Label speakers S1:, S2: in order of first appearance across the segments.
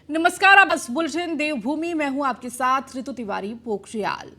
S1: नमस्कार, आप बस बुलेटिन देवभूमि में हूं आपके साथ ऋतु तिवारी पोखरियाल।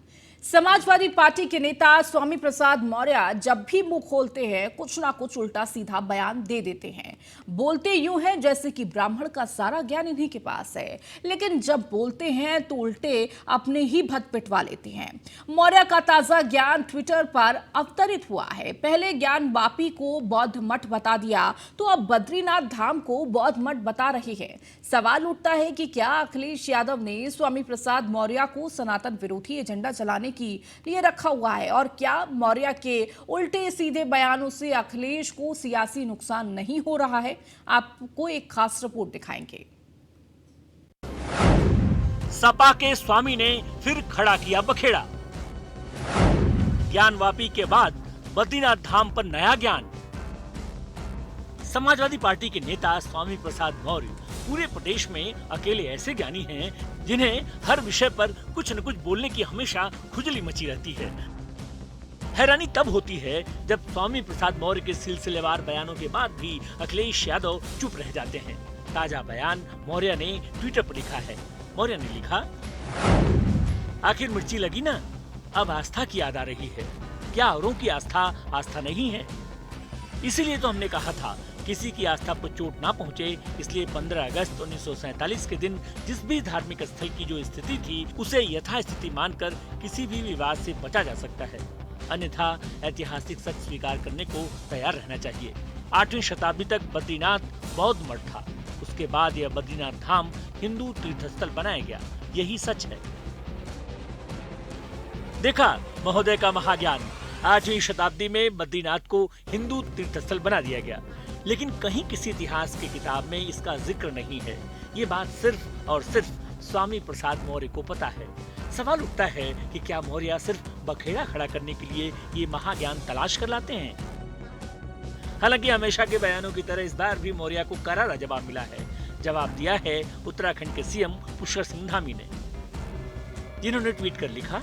S1: समाजवादी पार्टी के नेता स्वामी प्रसाद मौर्य जब भी मुंह खोलते हैं कुछ ना कुछ उल्टा सीधा बयान दे देते हैं। बोलते यूं हैं जैसे कि ब्राह्मण का सारा ज्ञान इन्हीं के पास है, लेकिन जब बोलते हैं तो उल्टे अपने ही भत पिटवा लेते हैं। मौर्य का ताजा ज्ञान ट्विटर पर अवतरित हुआ है। पहले ज्ञान वापी को बौद्ध मठ बता दिया तो अब बद्रीनाथ धाम को बौद्ध मठ बता रहे हैं। सवाल उठता है कि क्या अखिलेश यादव ने स्वामी प्रसाद मौर्य को सनातन विरोधी एजेंडा चलाने की लिए रखा हुआ है, और क्या मौर्य के उल्टे सीधे बयानों से अखिलेश को सियासी नुकसान नहीं हो रहा है? आपको एक खास रिपोर्ट दिखाएंगे।
S2: सपा के स्वामी ने फिर खड़ा किया बखेड़ा। ज्ञानवापी के बाद बद्रीनाथ धाम पर नया ज्ञान। समाजवादी पार्टी के नेता स्वामी प्रसाद मौर्य पूरे प्रदेश में अकेले ऐसे ज्ञानी हैं जिन्हें हर विषय पर कुछ न कुछ बोलने की हमेशा खुजली मची रहती है। हैरानी तब होती है जब स्वामी प्रसाद मौर्य के सिलसिलेवार बयानों के बाद भी अखिलेश यादव चुप रह जाते हैं। ताजा बयान मौर्य ने ट्विटर पर लिखा है। मौर्य ने लिखा, आखिर मिर्ची लगी ना, अब आस्था की याद आ रही है। क्या औरों की आस्था आस्था नहीं है? इसीलिए तो हमने कहा था किसी की आस्था को चोट ना पहुंचे, इसलिए 15 अगस्त 1947 के दिन जिस भी धार्मिक स्थल की जो स्थिति थी उसे यथास्थिति मानकर किसी भी विवाद से बचा जा सकता है, अन्यथा ऐतिहासिक सच स्वीकार करने को तैयार रहना चाहिए। 8वीं शताब्दी तक बद्रीनाथ बौद्ध मठ था, उसके बाद यह बद्रीनाथ धाम हिंदू तीर्थस्थल बनाया गया, यही सच है। देखा महोदय का महाज्ञान। 8वीं शताब्दी में बद्रीनाथ को हिंदू तीर्थस्थल बना दिया गया, लेकिन कहीं किसी इतिहास की किताब में इसका जिक्र नहीं है। ये बात सिर्फ और सिर्फ स्वामी प्रसाद मौर्य को पता है। सवाल उठता है कि क्या मौर्य सिर्फ बखेड़ा खड़ा करने के लिए ये महाज्ञान तलाश कर लाते हैं? हालांकि हमेशा के बयानों की तरह इस बार भी मौर्य को करारा जवाब मिला है। जवाब दिया है उत्तराखंड के सीएम पुष्कर सिंह धामी ने, जिन्होंने ट्वीट कर लिखा,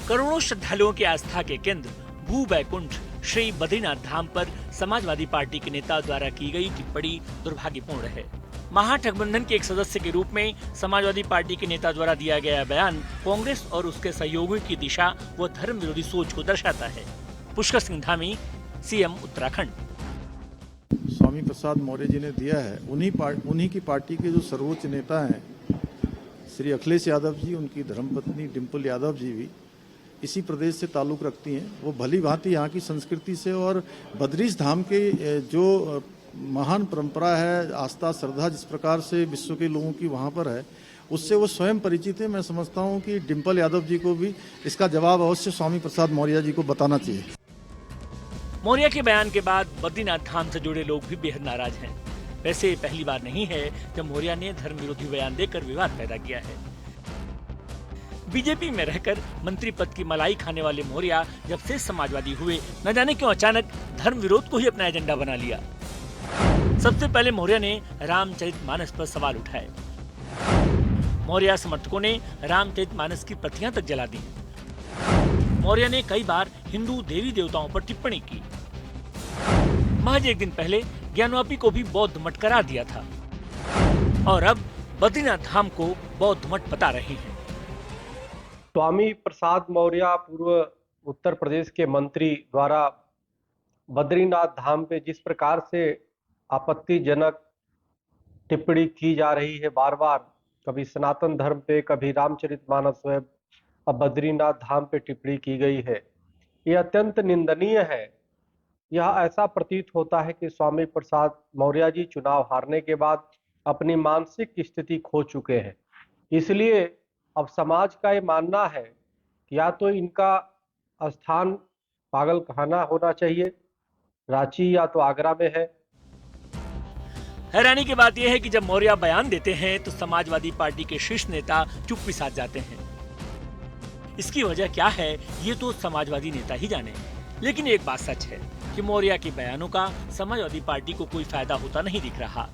S2: करोड़ों श्रद्धालुओं की आस्था के केंद्र भू बैकुंठ श्री बद्रीनाथ धाम पर समाजवादी पार्टी के नेता द्वारा की गई टिप्पणी दुर्भाग्यपूर्ण है। महागठबंधन के एक सदस्य के रूप में समाजवादी पार्टी के नेता द्वारा दिया गया बयान कांग्रेस और उसके सहयोगियों की दिशा व धर्म विरोधी सोच को दर्शाता है। पुष्कर सिंह धामी, सीएम उत्तराखंड।
S3: स्वामी प्रसाद मौर्य जी ने दिया है, उन्हीं की पार्टी के जो सर्वोच्च नेता हैं श्री अखिलेश यादव जी, उनकी धर्मपत्नी डिम्पल यादव जी भी इसी प्रदेश से ताल्लुक़ रखती हैं। वो भली भांति यहाँ की संस्कृति से और बद्रीश धाम के जो महान परंपरा है, आस्था श्रद्धा जिस प्रकार से विश्व के लोगों की वहाँ पर है, उससे वो स्वयं परिचित है। मैं समझता हूँ कि डिम्पल यादव जी को भी इसका जवाब अवश्य स्वामी प्रसाद मौर्य जी को बताना चाहिए।
S2: मौर्य के बयान के बाद बद्रीनाथ धाम से जुड़े लोग भी बेहद नाराज हैं। वैसे पहली बार नहीं है जब मौर्य ने धर्म विरोधी बयान देकर विवाद पैदा किया है। बीजेपी में रहकर मंत्री पद की मलाई खाने वाले मौर्य जब से समाजवादी हुए, न जाने क्यों अचानक धर्म विरोध को ही अपना एजेंडा बना लिया। सबसे पहले मौर्य ने रामचरितमानस पर सवाल उठाए। मौर्य समर्थकों ने रामचरितमानस की प्रतियां तक जला दी। मौर्य ने कई बार हिंदू देवी देवताओं पर टिप्पणी की। महज एक दिन पहले ज्ञानवापी को भी बौद्ध मठ करार दिया था, और अब बद्रीनाथ धाम को बौद्ध मठ बता रहे हैं।
S4: स्वामी प्रसाद मौर्य पूर्व उत्तर प्रदेश के मंत्री द्वारा बद्रीनाथ धाम पे जिस प्रकार से आपत्तिजनक टिप्पणी की जा रही है, बार बार कभी सनातन धर्म पे, कभी रामचरितमानस पे, अब बद्रीनाथ धाम पे टिप्पणी की गई है, ये अत्यंत निंदनीय है। यह ऐसा प्रतीत होता है कि स्वामी प्रसाद मौर्य जी चुनाव हारने के बाद अपनी मानसिक स्थिति खो चुके हैं। इसलिए अब समाज का ये मानना है कि या तो इनका स्थान पागल खाना होना चाहिए, रांची या तो आगरा में है।
S2: हैरानी की बात यह है कि जब मौर्य बयान देते हैं तो समाजवादी पार्टी के शीर्ष नेता चुप्पी साध जाते हैं। इसकी वजह क्या है ये तो समाजवादी नेता ही जाने। लेकिन एक बात सच है कि मौर्य के बयानों का समाजवादी पार्टी को कोई फायदा होता नहीं दिख रहा।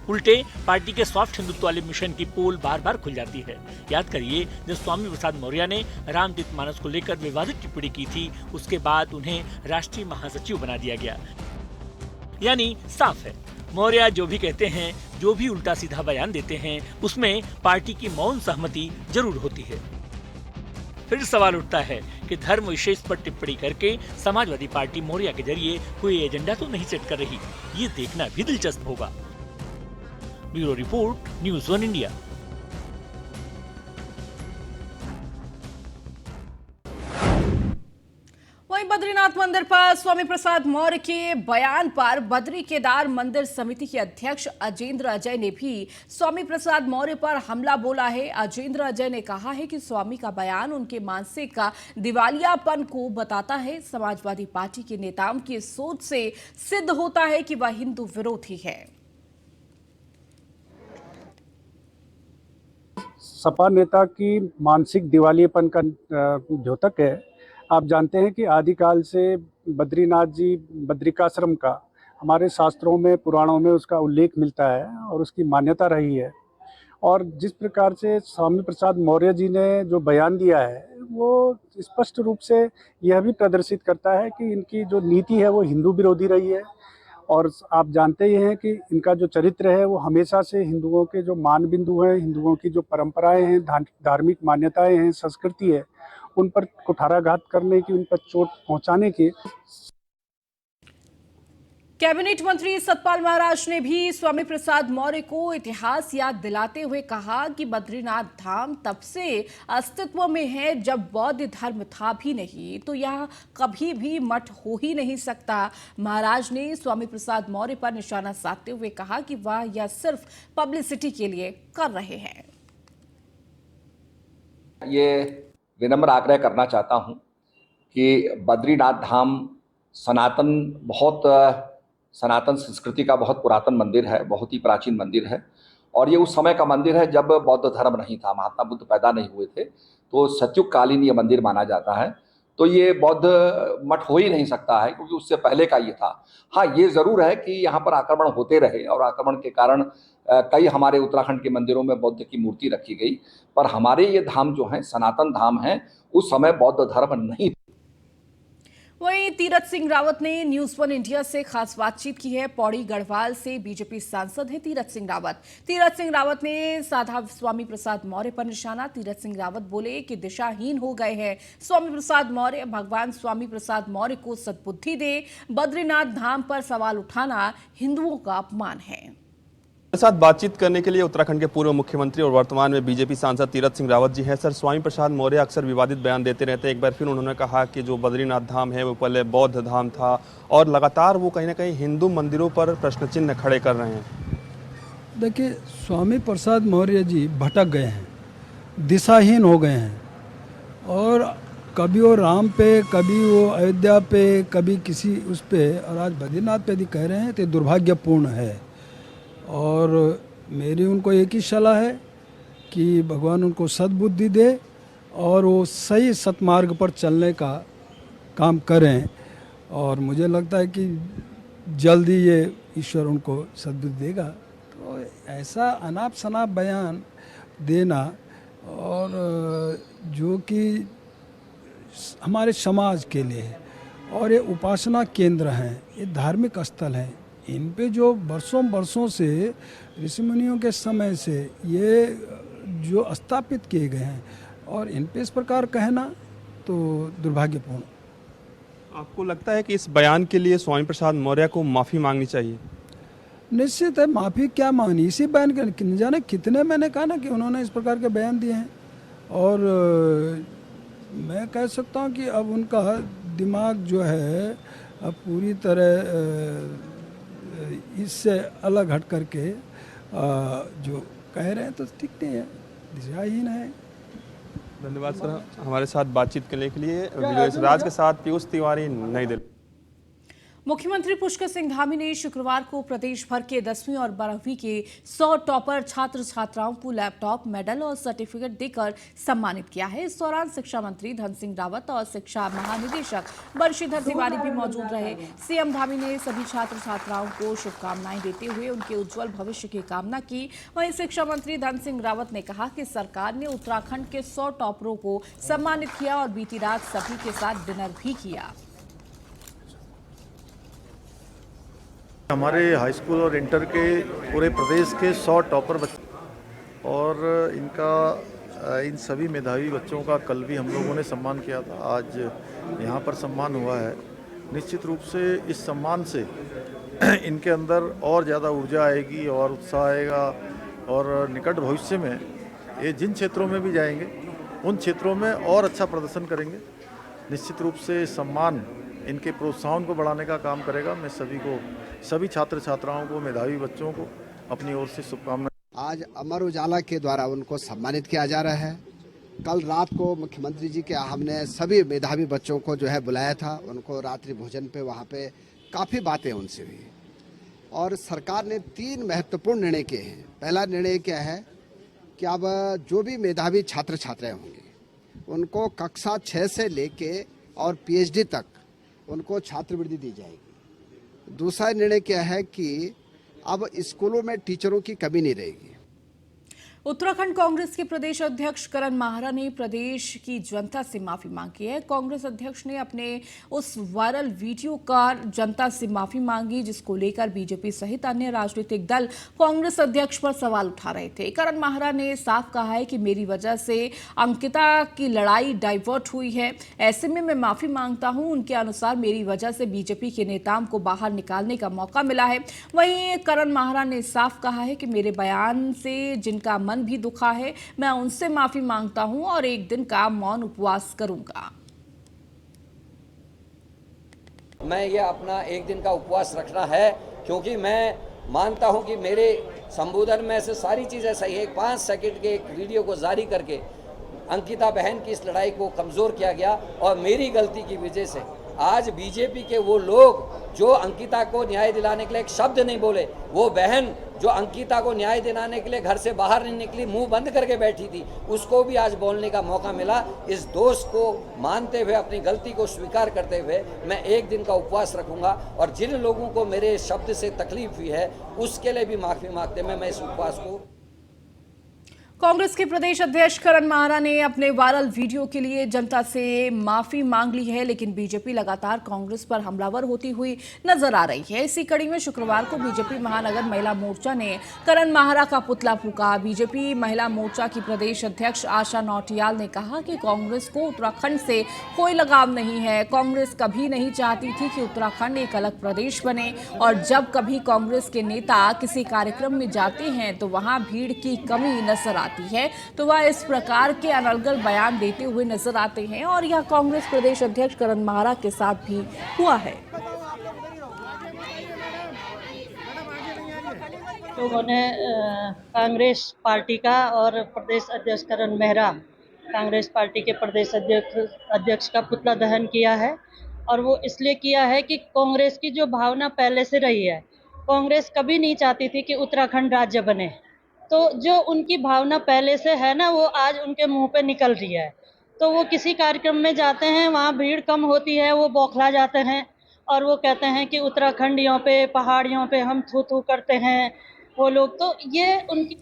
S2: उल्टे पार्टी के सॉफ्ट हिंदुत्व वाले मिशन की पोल बार बार खुल जाती है। याद करिए, जब स्वामी प्रसाद मौर्य ने रामचरितमानस को लेकर विवादित टिप्पणी की थी, उसके बाद उन्हें राष्ट्रीय महासचिव बना दिया गया। यानी साफ है मौर्य जो भी कहते हैं, जो भी उल्टा सीधा बयान देते हैं, उसमें पार्टी की मौन सहमति जरूर होती है। फिर सवाल उठता है कि धर्म विशेष पर टिप्पणी करके समाजवादी पार्टी मौर्य के जरिए कोई एजेंडा तो नहीं सेट कर रही। ये देखना भी दिलचस्प होगा। Bureau report, news 1 India.
S1: वहीं बद्रीनाथ मंदिर पर स्वामी प्रसाद मौर्य के बयान पर बद्री केदार मंदिर समिति के अध्यक्ष अजेंद्र अजय ने भी स्वामी प्रसाद मौर्य पर हमला बोला है। अजेंद्र अजय ने कहा है कि स्वामी का बयान उनके मानसिक दिवालियापन को बताता है। समाजवादी पार्टी के नेताओं की सोच से सिद्ध होता है कि वह हिंदू विरोधी है।
S5: सपा नेता की मानसिक दिवालियेपन का द्योतक है। आप जानते हैं कि आदिकाल से बद्रीनाथ जी बद्रिकाश्रम का हमारे शास्त्रों में, पुराणों में उसका उल्लेख मिलता है और उसकी मान्यता रही है। और जिस प्रकार से स्वामी प्रसाद मौर्य जी ने जो बयान दिया है वो स्पष्ट रूप से यह भी प्रदर्शित करता है कि इनकी जो नीति है वो हिंदू विरोधी रही है। और आप जानते ही हैं कि इनका जो चरित्र है वो हमेशा से हिंदुओं के जो मान बिंदु हैं, हिंदुओं की जो परंपराएं हैं, धार्मिक मान्यताएं हैं, संस्कृति है, उन पर कुठाराघात करने की, उन पर चोट पहुंचाने की।
S1: कैबिनेट मंत्री सतपाल महाराज ने भी स्वामी प्रसाद मौर्य को इतिहास याद दिलाते हुए कहा कि बद्रीनाथ धाम तब से अस्तित्व में है जब बौद्ध धर्म था भी नहीं, तो यह कभी भी मठ हो ही नहीं सकता। महाराज ने स्वामी प्रसाद मौर्य पर निशाना साधते हुए कहा कि वह यह सिर्फ पब्लिसिटी के लिए कर रहे हैं।
S6: ये विनम्र आग्रह करना चाहता हूं कि बद्रीनाथ धाम सनातन संस्कृति का बहुत पुरातन मंदिर है, बहुत ही प्राचीन मंदिर है। और ये उस समय का मंदिर है जब बौद्ध धर्म नहीं था, महात्मा बुद्ध पैदा नहीं हुए थे, तो सतयुग कालीन ये मंदिर माना जाता है। तो ये बौद्ध मठ हो ही नहीं सकता है क्योंकि उससे पहले का ये था। हाँ, ये ज़रूर है कि यहाँ पर आक्रमण होते रहे और आक्रमण के कारण कई हमारे उत्तराखंड के मंदिरों में बौद्ध की मूर्ति रखी गई, पर हमारे ये धाम जो हैं सनातन धाम हैं, उस समय बौद्ध धर्म नहीं।
S1: वहीं तीरथ सिंह रावत ने न्यूज़ 1 इंडिया से खास बातचीत की है। पौड़ी गढ़वाल से बीजेपी सांसद हैं तीरथ सिंह रावत। तीरथ सिंह रावत ने साधा स्वामी प्रसाद मौर्य पर निशाना। तीरथ सिंह रावत बोले कि दिशाहीन हो गए हैं स्वामी प्रसाद मौर्य। भगवान स्वामी प्रसाद मौर्य को सद्बुद्धि दे। बद्रीनाथ धाम पर सवाल उठाना हिंदुओं का अपमान है।
S7: मेरे साथ बातचीत करने के लिए उत्तराखंड के पूर्व मुख्यमंत्री और वर्तमान में बीजेपी सांसद तीरथ सिंह रावत जी हैं। सर, स्वामी प्रसाद मौर्य अक्सर विवादित बयान देते रहते हैं। एक बार फिर उन्होंने कहा कि जो बद्रीनाथ धाम है वो पहले बौद्ध धाम था और लगातार वो कहीं ना कहीं हिंदू मंदिरों पर प्रश्न चिन्ह खड़े कर रहे हैं।
S8: देखिए, स्वामी प्रसाद मौर्य जी भटक गए हैं, दिशाहीन हो गए हैं और कभी वो राम पे, कभी वो अयोध्या पे, कभी किसी उस पे, और आज बद्रीनाथ पे भी कह रहे हैं तो दुर्भाग्यपूर्ण है। और मेरी उनको एक ही सलाह है कि भगवान उनको सद्बुद्धि दे और वो सही सतमार्ग पर चलने का काम करें। और मुझे लगता है कि जल्दी ये ईश्वर उनको सद्बुद्धि देगा। तो ऐसा अनाप शनाप बयान देना और जो कि हमारे समाज के लिए है, और ये उपासना केंद्र हैं, ये धार्मिक स्थल हैं, इन पे जो बरसों से ऋषि मुनियों के समय से ये जो स्थापित किए गए हैं और इन पे इस प्रकार कहना तो दुर्भाग्यपूर्ण।
S7: आपको लगता है कि इस बयान के लिए स्वामी प्रसाद मौर्य को माफ़ी मांगनी चाहिए?
S8: निश्चित है, माफ़ी क्या मांगनी, इसी बयान के न जाने कितने, मैंने कहा ना कि उन्होंने इस प्रकार के बयान दिए हैं। और मैं कह सकता हूँ कि अब उनका दिमाग जो है अब पूरी तरह इससे अलग हट करके जो कह रहे हैं तो ठीक नहीं है, दिशाहीन है।
S7: धन्यवाद सर हमारे साथ बातचीत करने के लिए। वीडियो राज के साथ पीयूष तिवारी, नई दिल्ली।
S1: मुख्यमंत्री पुष्कर सिंह धामी ने शुक्रवार को प्रदेश भर के 10वीं और 12वीं के 100 टॉपर छात्र छात्राओं को लैपटॉप, मेडल और सर्टिफिकेट देकर सम्मानित किया है। इस दौरान शिक्षा मंत्री धन सिंह रावत और शिक्षा महानिदेशक बंशीधर तिवारी भी मौजूद रहे। सीएम धामी ने सभी छात्र छात्राओं को शुभकामनाएं देते हुए उनके उज्जवल भविष्य की कामना की। वहीं शिक्षा मंत्री धन सिंह रावत ने कहा कि सरकार ने उत्तराखंड के 100 टॉपरों को सम्मानित किया और बीती रात सभी के साथ डिनर भी किया।
S3: हमारे हाई स्कूल और इंटर के पूरे प्रदेश के 100 टॉपर बच्चे और इन सभी मेधावी बच्चों का कल भी हम लोगों ने सम्मान किया था। आज यहाँ पर सम्मान हुआ है। निश्चित रूप से इस सम्मान से इनके अंदर और ज़्यादा ऊर्जा आएगी और उत्साह आएगा और निकट भविष्य में ये जिन क्षेत्रों में भी जाएंगे उन क्षेत्रों में और अच्छा प्रदर्शन करेंगे। निश्चित रूप से सम्मान इनके प्रोत्साहन को बढ़ाने का काम करेगा। मैं सभी छात्र छात्राओं को, मेधावी बच्चों को अपनी ओर से शुभकामनाएं।
S9: आज अमर उजाला के द्वारा उनको सम्मानित किया जा रहा है। कल रात को मुख्यमंत्री जी के हमने सभी मेधावी बच्चों को जो है बुलाया था, उनको रात्रि भोजन पे वहाँ पे काफ़ी बातें उनसे हुई और सरकार ने 3 महत्वपूर्ण निर्णय किए हैं। पहला निर्णय क्या है कि अब जो भी मेधावी छात्र छात्राएं होंगे उनको कक्षा 6 से लेके और पीएचडी तक उनको छात्रवृत्ति दी जाएगी। दूसरा निर्णय क्या है कि अब स्कूलों में टीचरों की कमी नहीं रहेगी।
S1: उत्तराखंड कांग्रेस के प्रदेश अध्यक्ष करण माहरा ने प्रदेश की जनता से माफी मांगी है। कांग्रेस अध्यक्ष ने अपने उस वायरल वीडियो का जनता से माफी मांगी जिसको लेकर बीजेपी सहित अन्य राजनीतिक दल कांग्रेस अध्यक्ष पर सवाल उठा रहे थे। करण माहरा ने साफ कहा है कि मेरी वजह से अंकिता की लड़ाई डाइवर्ट हुई है, ऐसे में मैं माफी मांगता हूं। उनके अनुसार मेरी वजह से बीजेपी के नेताओं को बाहर निकालने का मौका मिला है। वहीं करण माहरा ने साफ कहा है कि मेरे बयान से जिनका मन भी दुखा है, मैं उनसे माफी मांगता हूं और एक दिन का मौन उपवास करूंगा।
S10: मैं ये अपना एक दिन का उपवास रखना है क्योंकि मैं मानता हूं कि मेरे संबोधन में से सारी चीज़ें सही है। 5 सेकंड के एक वीडियो को जारी करके अंकिता बहन की इस लड़ाई को कमज़ोर किया गया और मेरी गलती की वजह से आज बीजेपी के वो लोग जो अंकिता को न्याय दिलाने के लिए एक शब्द नहीं बोले, वो बहन जो अंकिता को न्याय दिलाने के लिए घर से बाहर नहीं निकली, मुंह बंद करके बैठी थी, उसको भी आज बोलने का मौका मिला। इस दोष को मानते हुए, अपनी गलती को स्वीकार करते हुए मैं एक दिन का उपवास रखूंगा और जिन लोगों को मेरे शब्द से तकलीफ हुई है उसके लिए भी माफी मांगते हुए मैं इस उपवास को।
S1: कांग्रेस के प्रदेश अध्यक्ष करण माहरा ने अपने वायरल वीडियो के लिए जनता से माफी मांग ली है, लेकिन बीजेपी लगातार कांग्रेस पर हमलावर होती हुई नजर आ रही है। इसी कड़ी में शुक्रवार को बीजेपी महानगर महिला मोर्चा ने करण माहरा का पुतला फूंका। बीजेपी महिला मोर्चा की प्रदेश अध्यक्ष आशा नौटियाल ने कहा कि कांग्रेस को उत्तराखंड से कोई लगाव नहीं है। कांग्रेस कभी नहीं चाहती थी कि उत्तराखंड एक अलग प्रदेश बने और जब कभी कांग्रेस के नेता किसी कार्यक्रम में जाते हैं तो वहां भीड़ की कमी नजर आती है, तो वह इस प्रकार के अनर्गल बयान देते हुए नजर आते हैं और यह कांग्रेस प्रदेश अध्यक्ष करण माहरा के साथ भी हुआ है।
S11: लोगों ने कांग्रेस पार्टी का और प्रदेश अध्यक्ष करण मेहरा कांग्रेस पार्टी के प्रदेश अध्यक्ष का पुतला दहन किया है और वो इसलिए किया है कि कांग्रेस की जो भावना पहले से रही है, कांग्रेस कभी नहीं चाहती थी कि उत्तराखंड राज्य बने, तो जो उनकी भावना पहले से है ना, वो आज उनके मुंह पे निकल रही है। तो वो किसी कार्यक्रम में जाते हैं, वहाँ भीड़ कम होती है, वो बौखला जाते हैं और वो कहते हैं कि उत्तराखंडियों पे, पहाड़ियों पे हम थू थू करते हैं वो लोग। तो ये उनकी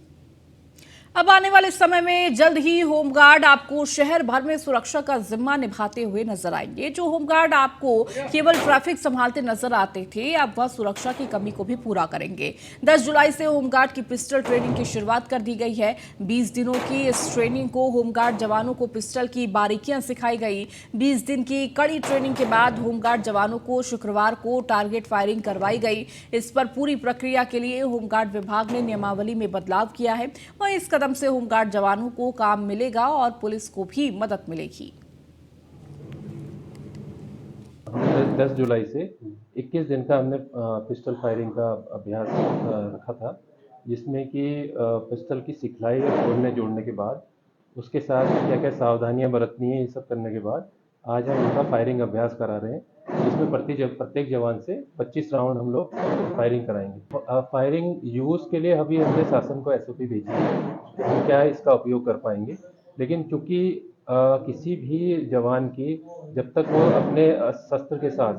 S1: अब आने वाले समय में जल्द ही होमगार्ड आपको शहर भर में सुरक्षा का जिम्मा निभाते हुए नजर आएंगे। जो होमगार्ड आपको केवल ट्रैफिक संभालते नजर आते थे, अब वह सुरक्षा की कमी को भी पूरा करेंगे। 10 जुलाई से होमगार्ड की पिस्टल ट्रेनिंग की शुरुआत कर दी गई है। 20 दिनों की इस ट्रेनिंग को होमगार्ड जवानों को पिस्टल की बारीकियां सिखाई गई। 20 दिन की कड़ी ट्रेनिंग के बाद होमगार्ड जवानों को शुक्रवार को टारगेट फायरिंग करवाई गई। इस पर पूरी प्रक्रिया के लिए होमगार्ड विभाग ने नियमावली में बदलाव किया है। वहीं इस कदम से होमगार्ड जवानों को काम मिलेगा और पुलिस को भी मदद मिलेगी।
S4: 10 जुलाई से 21 दिन का हमने पिस्टल फायरिंग का अभ्यास रखा था, जिसमें कि पिस्टल की सिखलाई और छोड़ने जोड़ने के बाद उसके साथ क्या क्या सावधानियां बरतनी है, ये सब करने के बाद आज हम उनका फायरिंग अभ्यास करा रहे हैं, जिसमें प्रत्येक जवान से 25 राउंड हम लोग फायरिंग कराएंगे। फायरिंग यूज़ के लिए अभी हमने शासन को SOP भेजी है, हम क्या इसका उपयोग कर पाएंगे, लेकिन चूँकि किसी भी जवान की जब तक वो अपने शस्त्र के साथ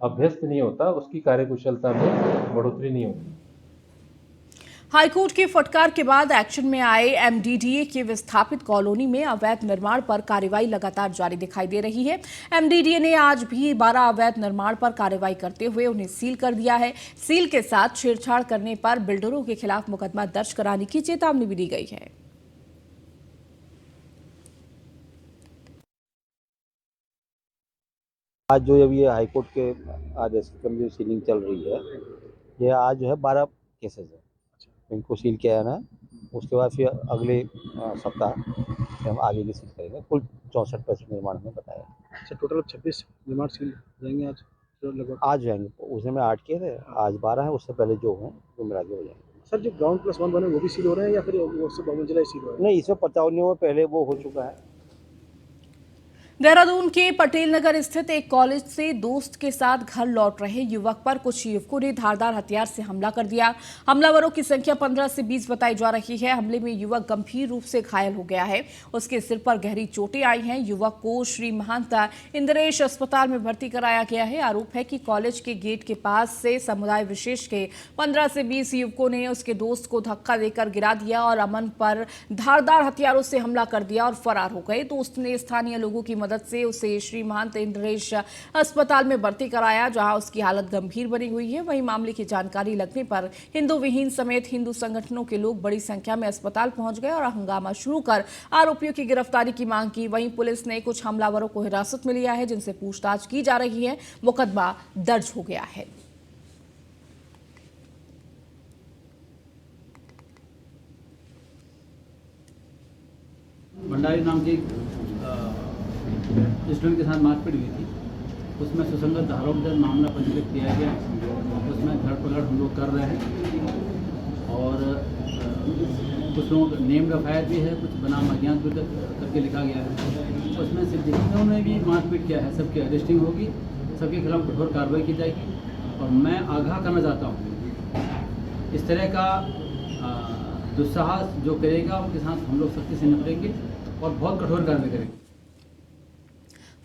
S4: अभ्यस्त नहीं होता, उसकी कार्यकुशलता में बढ़ोतरी नहीं होती।
S1: हाईकोर्ट की फटकार के बाद एक्शन में आए एमडीडीए के विस्थापित कॉलोनी में अवैध निर्माण पर कार्रवाई लगातार जारी दिखाई दे रही है। एमडीडीए ने आज भी 12 अवैध निर्माण पर कार्रवाई करते हुए उन्हें सील कर दिया है। सील के साथ छेड़छाड़ करने पर बिल्डरों के खिलाफ मुकदमा दर्ज कराने की चेतावनी भी दी गई है।
S12: आज जो अभी हाईकोर्ट के आदेश की सीलिंग चल रही है, ये आज जो है 12 केसेस है, इनको सील किया है ना। उसके बाद फिर अगले सप्ताह हम आगे की सील करेंगे। कुल 64% निर्माण हमें बताया।
S5: अच्छा, टोटल 26 निर्माण सील जाएंगे आज लगभग।
S12: आज जाएंगे, उसमें मैं 8 किए थे, आज 12 है। उससे पहले जो हैं वो मिला के हो जाएंगे।
S5: सर, जो ग्राउंड प्लस 1 बने वो भी सील हो रहे हैं या फिर वो सब बहुमंजिला सील हो रहे हैं?
S12: नहीं, इसमें 55 में पहले वो हो चुका है।
S1: देहरादून के पटेल नगर स्थित एक कॉलेज से दोस्त के साथ घर लौट रहे युवक पर कुछ युवकों ने धारदार हथियार से हमला कर दिया। हमलावरों की संख्या 15 से 20 बताई जा रही है। हमले में युवक गंभीर रूप से घायल हो गया है, उसके सिर पर गहरी चोटें आई हैं। युवक को श्री महंता इंद्रेश अस्पताल में भर्ती कराया गया है। आरोप है कि कॉलेज के गेट के पास से समुदाय विशेष के 15 से 20 युवकों ने उसके दोस्त को धक्का देकर गिरा दिया और अमन पर धारदार हथियारों से हमला कर दिया और फरार हो गए। दोस्त ने स्थानीय लोगों की मदद से उसे श्री महंत इंद्रेश अस्पताल में भर्ती कराया, जहां उसकी हालत गंभीर बनी हुई है। वहीं मामले की जानकारी लगने पर हिंदू विहीन समेत हिंदू संगठनों के लोग बड़ी संख्या में अस्पताल पहुंच गए और हंगामा शुरू कर आरोपियों की गिरफ्तारी की मांग की। वहीं पुलिस ने कुछ हमलावरों को हिरासत में लिया है, जिनसे पूछताछ की जा रही है। मुकदमा दर्ज हो गया है।
S13: भंडारी नाम की स्टूडेंट के साथ मारपीट हुई थी, उसमें सुसंगत धाराओं के तहत मामला पंजीकृत किया गया। उसमें धरपकड़ हम लोग कर रहे हैं और कुछ लोगों का नेम एफआईआर भी है, कुछ बनाम अज्ञात भी करके लिखा गया है। उसमें से जिन्होंने भी मारपीट किया है सबकी अरेस्टिंग होगी, सबके खिलाफ कठोर कार्रवाई की जाएगी। और मैं आगाह करना चाहता हूँ, इस तरह का दुस्साहस जो करेगा उनके साथ हम लोग सख्ती से निपटेंगे और बहुत कठोर कार्रवाई करेंगे।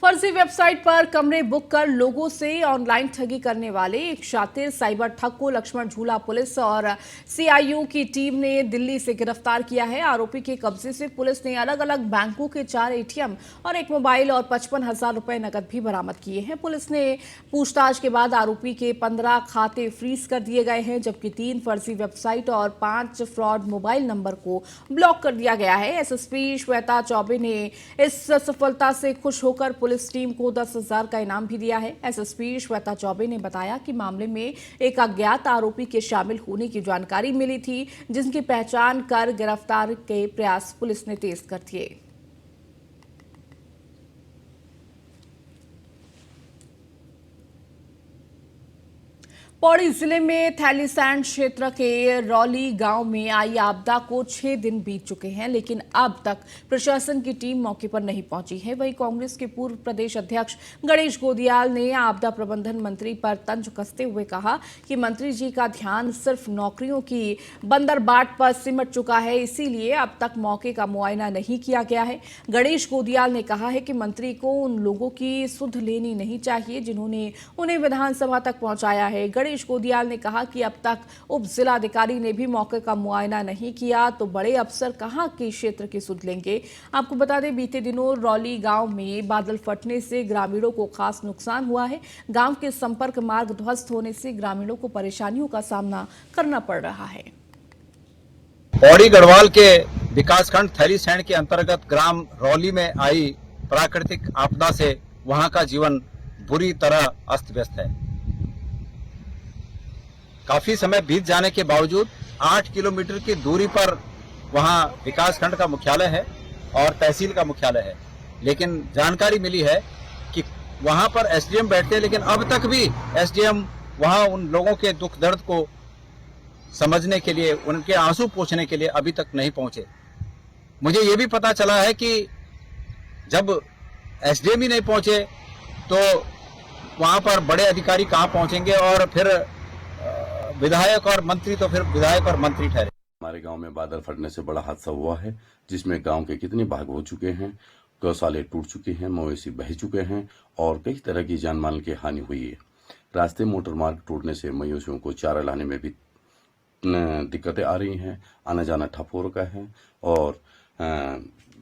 S1: फर्जी वेबसाइट पर कमरे बुक कर लोगों से ऑनलाइन ठगी करने वाले एक शातिर साइबर ठग को लक्ष्मण झूला पुलिस और सीआईयू की टीम ने दिल्ली से गिरफ्तार किया है। आरोपी के कब्जे से पुलिस ने अलग अलग बैंकों के 4 एटीएम और एक मोबाइल और 55,000 रुपए नकद भी बरामद किए हैं। पुलिस ने पूछताछ के बाद आरोपी के 15 खाते फ्रीज कर दिए गए हैं, जबकि 3 फर्जी वेबसाइट और 5 फ्रॉड मोबाइल नंबर को ब्लॉक कर दिया गया है। एसएसपी श्वेता चौबे ने इस सफलता से खुश होकर पुलिस टीम को 10,000 का इनाम भी दिया है। एसएसपी श्वेता चौबे ने बताया कि मामले में एक अज्ञात आरोपी के शामिल होने की जानकारी मिली थी, जिनकी पहचान कर गिरफ्तार के प्रयास पुलिस ने तेज कर दिए। पौड़ी जिले में थैलीसैंड क्षेत्र के रौली गांव में आई आपदा को 6 दिन बीत चुके हैं, लेकिन अब तक प्रशासन की टीम मौके पर नहीं पहुंची है। वहीं कांग्रेस के पूर्व प्रदेश अध्यक्ष गणेश गोदियाल ने आपदा प्रबंधन मंत्री पर तंज कसते हुए कहा कि मंत्री जी का ध्यान सिर्फ नौकरियों की बंदरबाट पर सिमट चुका है, इसीलिए अब तक मौके का मुआयना नहीं किया गया है। गणेश गोदियाल ने कहा है कि मंत्री को उन लोगों की सुध लेनी नहीं चाहिए जिन्होंने उन्हें विधानसभा तक पहुंचाया है। गणेश गोदियाल ने कहा कि अब तक उप जिलाधिकारी ने भी मौके का मुआयना नहीं किया, तो बड़े अफसर कहां के क्षेत्र की सुध लेंगे। आपको बता दें, बीते दिनों रौली गांव में बादल फटने से ग्रामीणों को खास नुकसान हुआ है। गांव के संपर्क मार्ग ध्वस्त होने से ग्रामीणों को परेशानियों का सामना करना पड़ रहा है।
S14: पौड़ी गढ़वाल के विकासखंड थैलीसैंड के अंतर्गत ग्राम रौली में आई प्राकृतिक आपदा से वहां का जीवन बुरी तरह अस्त व्यस्त है। काफी समय बीत जाने के बावजूद 8 किलोमीटर की दूरी पर वहां विकासखंड का मुख्यालय है और तहसील का मुख्यालय है, लेकिन जानकारी मिली है कि वहां पर एसडीएम बैठते हैं, लेकिन अब तक भी एसडीएम वहां उन लोगों के दुख दर्द को समझने के लिए, उनके आंसू पोंछने के लिए अभी तक नहीं पहुंचे। मुझे ये भी पता चला है कि जब एसडीएम ही नहीं पहुंचे तो वहां पर बड़े अधिकारी कहां पहुंचेंगे, और फिर विधायक और मंत्री तो फिर विधायक और मंत्री ठहरे।
S15: हमारे गांव में बादल फटने से बड़ा हादसा हुआ है, जिसमें गांव के कितने भाग हो चुके हैं, गौशाले टूट चुके हैं, मवेशी बह चुके हैं और कई तरह की जान माल की हानि हुई है। रास्ते मोटर मार्ग टूटने से मवेशियों को चारा लाने में भी दिक्कतें आ रही हैं, आना जाना ठप हो रखा है और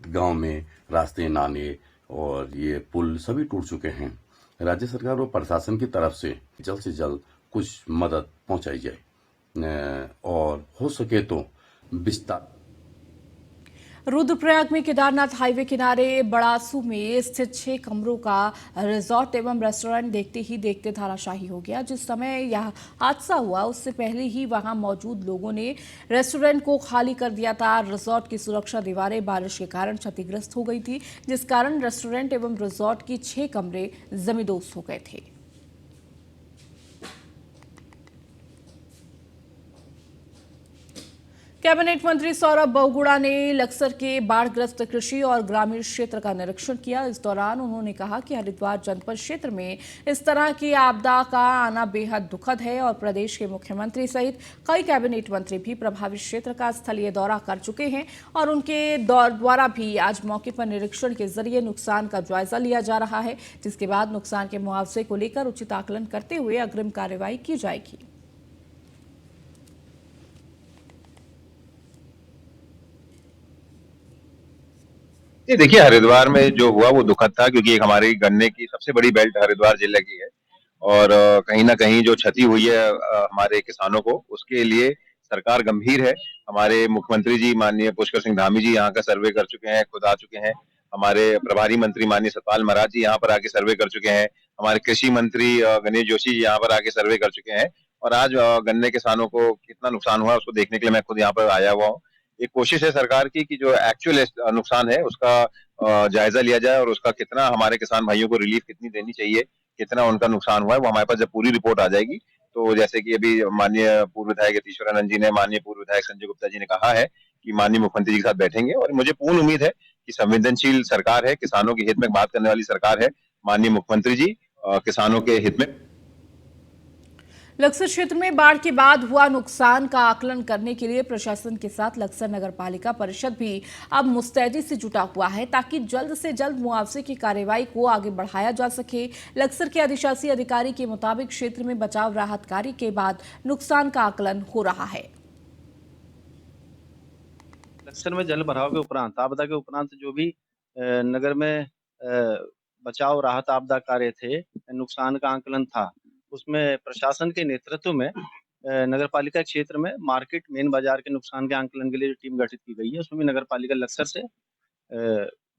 S15: गांव में रास्ते, नाले और ये पुल सभी टूट चुके हैं। राज्य सरकार और प्रशासन की तरफ से जल्द कुछ मदद पहुंचाई जाए और हो सके तो विस्तार।
S1: रुद्रप्रयाग में केदारनाथ हाईवे किनारे बड़ासू में स्थित 6 कमरों का रिजॉर्ट एवं रेस्टोरेंट देखते ही देखते धराशायी हो गया। जिस समय यह हादसा हुआ उससे पहले ही वहां मौजूद लोगों ने रेस्टोरेंट को खाली कर दिया था। रिजॉर्ट की सुरक्षा दीवारें बारिश के कारण क्षतिग्रस्त हो गई थी, जिस कारण रेस्टोरेंट एवं रिजॉर्ट की 6 कमरे जमींदोज हो गए थे। कैबिनेट मंत्री सौरभ बहुगुणा ने लक्सर के बाढ़ग्रस्त कृषि और ग्रामीण क्षेत्र का निरीक्षण किया। इस दौरान उन्होंने कहा कि हरिद्वार जनपद क्षेत्र में इस तरह की आपदा का आना बेहद दुखद है और प्रदेश के मुख्यमंत्री सहित कई कैबिनेट मंत्री भी प्रभावित क्षेत्र का स्थलीय दौरा कर चुके हैं और उनके द्वारा भी आज मौके पर निरीक्षण के जरिए नुकसान का जायजा लिया जा रहा है, जिसके बाद नुकसान के मुआवजे को लेकर उचित आकलन करते हुए अग्रिम कार्रवाई की जाएगी।
S16: ये देखिए, हरिद्वार में जो हुआ वो दुखद था, क्योंकि एक हमारी गन्ने की सबसे बड़ी बेल्ट हरिद्वार जिले की है और कहीं ना कहीं जो क्षति हुई है हमारे किसानों को, उसके लिए सरकार गंभीर है। हमारे मुख्यमंत्री जी माननीय पुष्कर सिंह धामी जी यहाँ का सर्वे कर चुके हैं, खुद आ चुके हैं। हमारे प्रभारी मंत्री माननीय सतपाल महाराज जी यहाँ पर आके सर्वे कर चुके हैं। हमारे कृषि मंत्री गणेश जोशी जी यहाँ पर आके सर्वे कर चुके हैं और आज गन्ने किसानों को कितना नुकसान हुआ उसको देखने के लिए मैं खुद यहाँ पर आया हुआ हूँ। एक कोशिश है सरकार की कि जो एक्चुअल नुकसान है उसका जायजा लिया जाए और उसका कितना हमारे किसान भाइयों को रिलीफ कितनी देनी चाहिए, कितना उनका नुकसान हुआ है, वो हमारे पास जब पूरी रिपोर्ट आ जाएगी तो जैसे कि अभी माननीय पूर्व विधायक यतीश्वरानंद जी ने, माननीय पूर्व विधायक संजय गुप्ता जी ने कहा है कि माननीय मुख्यमंत्री जी के साथ बैठेंगे और मुझे पूर्ण उम्मीद है कि संवेदनशील सरकार है, किसानों के हित में बात करने वाली सरकार है। माननीय मुख्यमंत्री जी किसानों के हित में।
S1: लक्सर क्षेत्र में बाढ़ के बाद हुआ नुकसान का आकलन करने के लिए प्रशासन के साथ लक्सर नगरपालिका परिषद भी अब मुस्तैदी से जुटा हुआ है ताकि जल्द से जल्द मुआवजे की कार्रवाई को आगे बढ़ाया जा सके। लक्सर के अधिशासी अधिकारी के मुताबिक क्षेत्र में बचाव राहत कार्य के बाद नुकसान का आकलन हो रहा है।
S17: लक्सर में जल भराव के उपरांत, आपदा के उपरांत जो भी नगर में बचाव राहत आपदा कार्य थे, नुकसान का आकलन था, उसमें प्रशासन के नेतृत्व में नगरपालिका क्षेत्र में मार्केट मेन बाजार के नुकसान के आंकलन के लिए जो टीम गठित की गई है उसमें भी नगरपालिका लक्सर से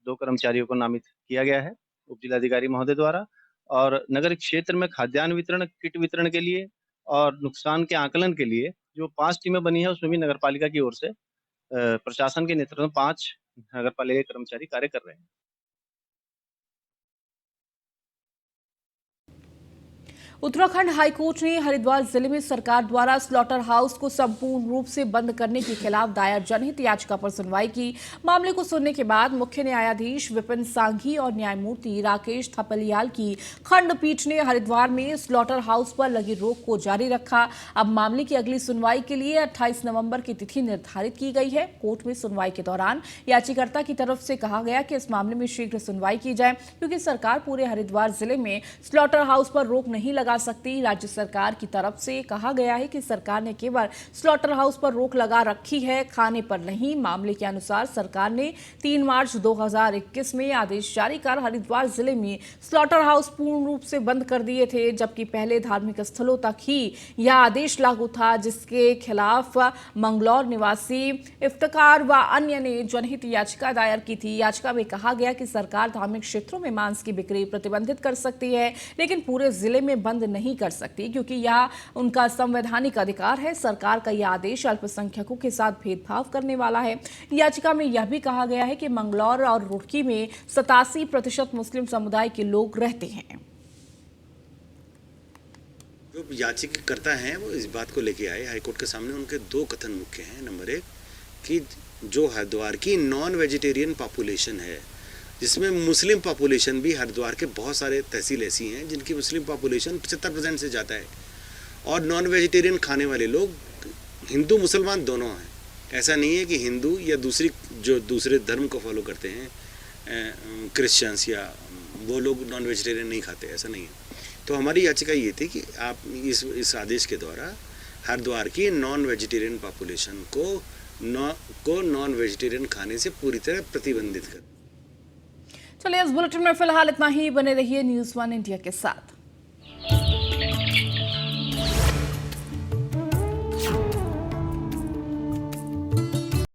S17: 2 कर्मचारियों को नामित किया गया है उप जिलाधिकारी महोदय द्वारा और नगर क्षेत्र में खाद्यान्न वितरण, किट वितरण के लिए और नुकसान के आकलन के लिए जो 5 टीमें बनी है उसमें भी नगरपालिका की ओर से प्रशासन के नेतृत्व में 5 नगरपालिका कर्मचारी कार्य कर रहे हैं।
S1: उत्तराखंड हाईकोर्ट ने हरिद्वार जिले में सरकार द्वारा स्लॉटर हाउस को संपूर्ण रूप से बंद करने के खिलाफ दायर जनहित याचिका पर सुनवाई की। मामले को सुनने के बाद मुख्य न्यायाधीश विपिन सांघी और न्यायमूर्ति राकेश थपलियाल की खंडपीठ ने हरिद्वार में स्लॉटर हाउस पर लगी रोक को जारी रखा। अब मामले की अगली सुनवाई के लिए 28 नवंबर की तिथि निर्धारित की गई है। कोर्ट में सुनवाई के दौरान याचिकाकर्ता की तरफ से कहा गया कि इस मामले में शीघ्र सुनवाई की जाए क्योंकि सरकार पूरे हरिद्वार जिले में स्लॉटर हाउस पर रोक नहीं लगा सकती। राज्य सरकार की तरफ से कहा गया है कि सरकार ने केवल स्लॉटर हाउस पर रोक लगा रखी है, खाने पर नहीं। मामले के अनुसार सरकार ने 3 मार्च 2021 में आदेश जारी कर हरिद्वार जिले में स्लॉटर हाउस पूर्ण रूप से बंद कर दिए थे, जबकि पहले धार्मिक स्थलों तक ही यह आदेश लागू था, जिसके खिलाफ मंगलौर निवासी इफ्तिकार व अन्य ने जनहित याचिका दायर की थी। याचिका में कहा गया कि सरकार धार्मिक क्षेत्रों में मांस की बिक्री प्रतिबंधित कर सकती है, लेकिन पूरे जिले में बंद नहीं कर सकती क्योंकि यह उनका संवैधानिक अधिकार है। सरकार का यह आदेश अल्पसंख्यकों के साथ भेदभाव करने वाला है। याचिका में यह भी कहा गया है कि मंगलौर और रुड़की में 87% मुस्लिम समुदाय के लोग रहते हैं।
S18: जो याचिकाकर्ता हैं वो इस बात को लेके आए हाईकोर्ट के सामने, उनके 2 कथन मुख्य हैं। नंबर 1 कि जो हरिद्वार की नॉन वेजिटेरियन पॉपुलेशन है, जिसमें मुस्लिम पॉपुलेशन भी, हरिद्वार के बहुत सारे तहसील ऐसी हैं जिनकी मुस्लिम पॉपुलेशन 75% से ज़्यादा है और नॉन वेजिटेरियन खाने वाले लोग हिंदू मुसलमान दोनों हैं। ऐसा नहीं है कि हिंदू या दूसरे धर्म को फॉलो करते हैं, क्रिश्चियंस या वो लोग नॉन वेजिटेरियन नहीं खाते, ऐसा नहीं है। तो हमारी याचिका ये थी कि आप इस आदेश के द्वारा हरिद्वार की नॉन वेजिटेरियन पॉपुलेशन को नॉन वेजिटेरियन खाने से पूरी तरह प्रतिबंधित कर।
S1: चलिए इस बुलेटिन में फिलहाल इतना ही। बने रहिए न्यूज़ 1 इंडिया के साथ।